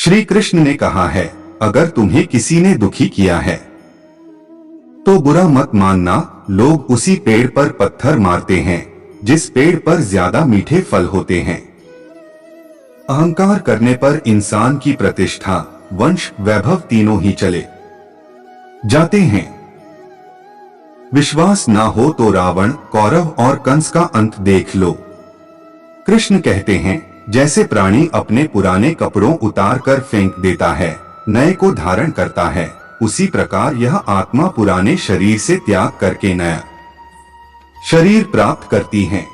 श्री कृष्ण ने कहा है, अगर तुम्हें किसी ने दुखी किया है तो बुरा मत मानना। लोग उसी पेड़ पर पत्थर मारते हैं जिस पेड़ पर ज्यादा मीठे फल होते हैं। अहंकार करने पर इंसान की प्रतिष्ठा, वंश, वैभव तीनों ही चले जाते हैं। विश्वास ना हो तो रावण, कौरव और कंस का अंत देख लो। कृष्ण कहते हैं, जैसे प्राणी अपने पुराने कपड़ों उतार कर फेंक देता है, नए को धारण करता है, उसी प्रकार यह आत्मा पुराने शरीर से त्याग करके नया शरीर प्राप्त करती है।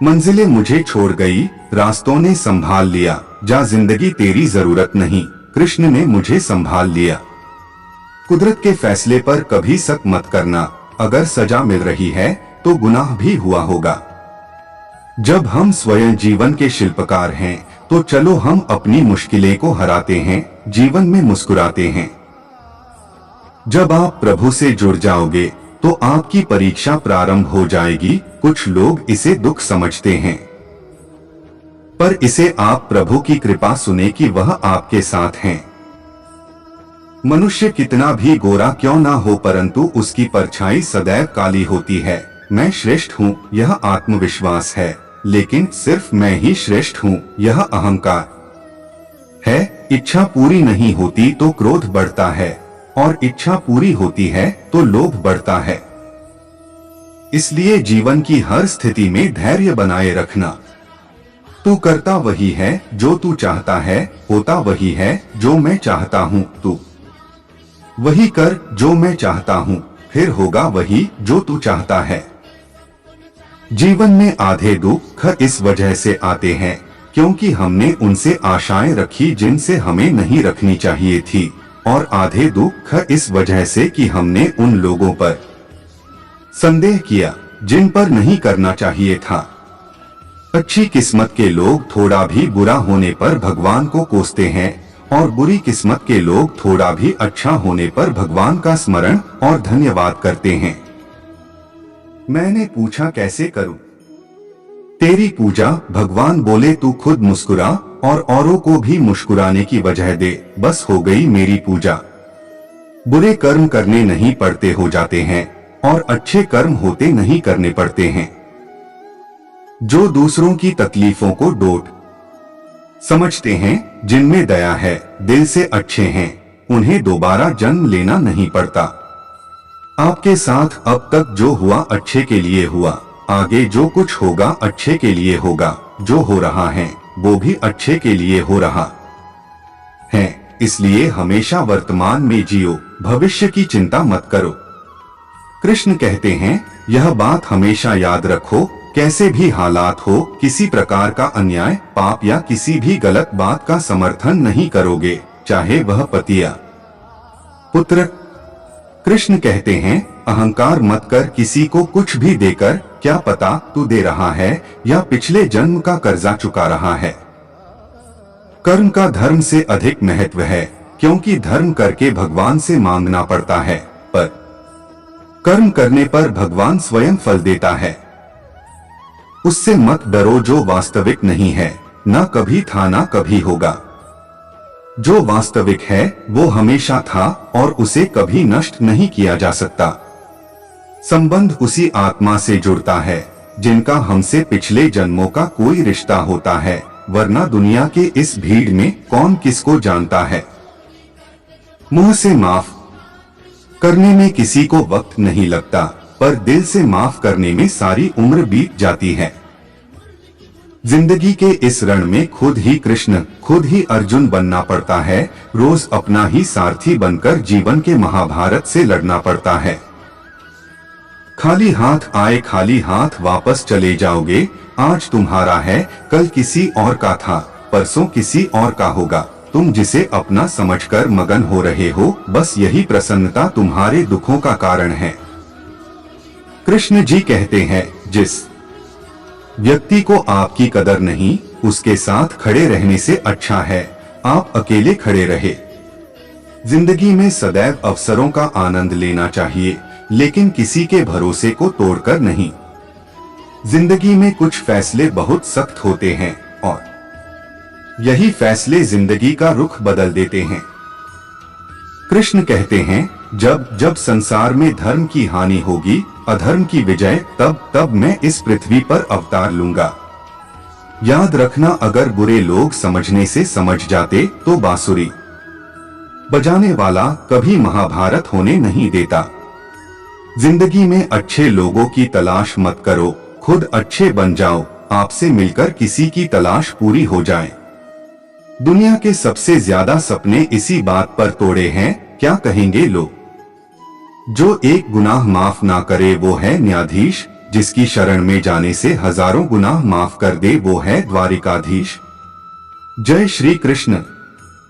मंजिलें मुझे छोड़ गई, रास्तों ने संभाल लिया, जा जिंदगी तेरी जरूरत नहीं, कृष्ण ने मुझे संभाल लिया। कुदरत के फैसले पर कभी शक मत करना, अगर सजा मिल रही है तो गुनाह भी हुआ होगा। जब हम स्वयं जीवन के शिल्पकार हैं तो चलो हम अपनी मुश्किलें को हराते हैं, जीवन में मुस्कुराते हैं। जब आप प्रभु से जुड़ जाओगे तो आपकी परीक्षा प्रारंभ हो जाएगी। कुछ लोग इसे दुख समझते हैं, पर इसे आप प्रभु की कृपा सुने कि वह आपके साथ हैं। मनुष्य कितना भी गोरा क्यों ना हो, परंतु उसकी परछाई सदैव काली होती है। मैं श्रेष्ठ हूँ, यह आत्मविश्वास है, लेकिन सिर्फ मैं ही श्रेष्ठ हूँ, यह अहंकार है। इच्छा पूरी नहीं होती तो क्रोध बढ़ता है, और इच्छा पूरी होती है तो लोभ बढ़ता है। इसलिए जीवन की हर स्थिति में धैर्य बनाए रखना। तू करता वही है जो तू चाहता है, होता वही है जो मैं चाहता हूँ। तू वही कर जो मैं चाहता हूँ, फिर होगा वही जो तू चाहता है। जीवन में आधे दुख इस वजह से आते हैं क्योंकि हमने उनसे आशाएं रखी जिनसे हमें नहीं रखनी चाहिए थी, और आधे दुख इस वजह से कि हमने उन लोगों पर संदेह किया जिन पर नहीं करना चाहिए था। अच्छी किस्मत के लोग थोड़ा भी बुरा होने पर भगवान को कोसते हैं, और बुरी किस्मत के लोग थोड़ा भी अच्छा होने पर भगवान का स्मरण और धन्यवाद करते हैं। मैंने पूछा कैसे करूं तेरी पूजा? भगवान बोले तू खुद मुस्कुरा और औरों को भी मुस्कुराने की वजह दे, बस हो गई मेरी पूजा। बुरे कर्म करने नहीं पड़ते हो जाते हैं, और अच्छे कर्म होते नहीं करने पड़ते हैं। जो दूसरों की तकलीफों को डोट समझते हैं, जिनमें दया है, दिल से अच्छे हैं, उन्हें दोबारा जन्म लेना नहीं पड़ता। आपके साथ अब तक जो हुआ अच्छे के लिए हुआ, आगे जो कुछ होगा अच्छे के लिए होगा। जो हो रहा है वो भी अच्छे के लिए हो रहा है, इसलिए हमेशा वर्तमान में जियो, भविष्य की चिंता मत करो। कृष्ण कहते हैं, यह बात हमेशा याद रखो, कैसे भी हालात हो, किसी प्रकार का अन्याय, पाप या किसी भी गलत बात का समर्थन नहीं करोगे, चाहे वह पति या पुत्र। कृष्ण कहते हैं, अहंकार मत कर किसी को कुछ भी देकर, क्या पता तू दे रहा है या पिछले जन्म का कर्जा चुका रहा है। कर्म का धर्म से अधिक महत्व है, क्योंकि धर्म करके भगवान से मांगना पड़ता है, पर कर्म करने पर भगवान स्वयं फल देता है। उससे मत डरो जो वास्तविक नहीं है, ना कभी था ना कभी होगा। जो वास्तविक है वो हमेशा था और उसे कभी नष्ट नहीं किया जा सकता। संबंध उसी आत्मा से जुड़ता है जिनका हमसे पिछले जन्मों का कोई रिश्ता होता है, वरना दुनिया के इस भीड़ में कौन किसको जानता है। मुंह से माफ करने में किसी को वक्त नहीं लगता, पर दिल से माफ करने में सारी उम्र बीत जाती है। जिंदगी के इस रण में खुद ही कृष्ण, खुद ही अर्जुन बनना पड़ता है। रोज अपना ही सारथी बनकर जीवन के महाभारत से लड़ना पड़ता है। खाली हाथ आए खाली हाथ वापस चले जाओगे। आज तुम्हारा है, कल किसी और का था, परसों किसी और का होगा। तुम जिसे अपना समझकर मगन हो रहे हो, बस यही प्रसन्नता तुम्हारे दुखों का कारण है। कृष्ण जी कहते हैं, जिस व्यक्ति को आपकी कदर नहीं, उसके साथ खड़े रहने से अच्छा है आप अकेले खड़े रहे। जिंदगी में सदैव अवसरों का आनंद लेना चाहिए, लेकिन किसी के भरोसे को तोड़कर नहीं। जिंदगी में कुछ फैसले बहुत सख्त होते हैं और यही फैसले जिंदगी का रुख बदल देते हैं। कृष्ण कहते हैं, जब जब संसार में धर्म की हानि होगी, अधर्म की विजय, तब तब मैं इस पृथ्वी पर अवतार लूंगा। याद रखना, अगर बुरे लोग समझने से समझ जाते तो बांसुरी बजाने वाला कभी महाभारत होने नहीं देता। जिंदगी में अच्छे लोगों की तलाश मत करो, खुद अच्छे बन जाओ, आपसे मिलकर किसी की तलाश पूरी हो जाए। दुनिया के सबसे ज्यादा सपने इसी बात पर तोड़े हैं, क्या कहेंगे लोग। जो एक गुनाह माफ ना करे वो है न्यायाधीश, जिसकी शरण में जाने से हजारों गुनाह माफ कर दे वो है द्वारिकाधीश। जय श्री कृष्ण।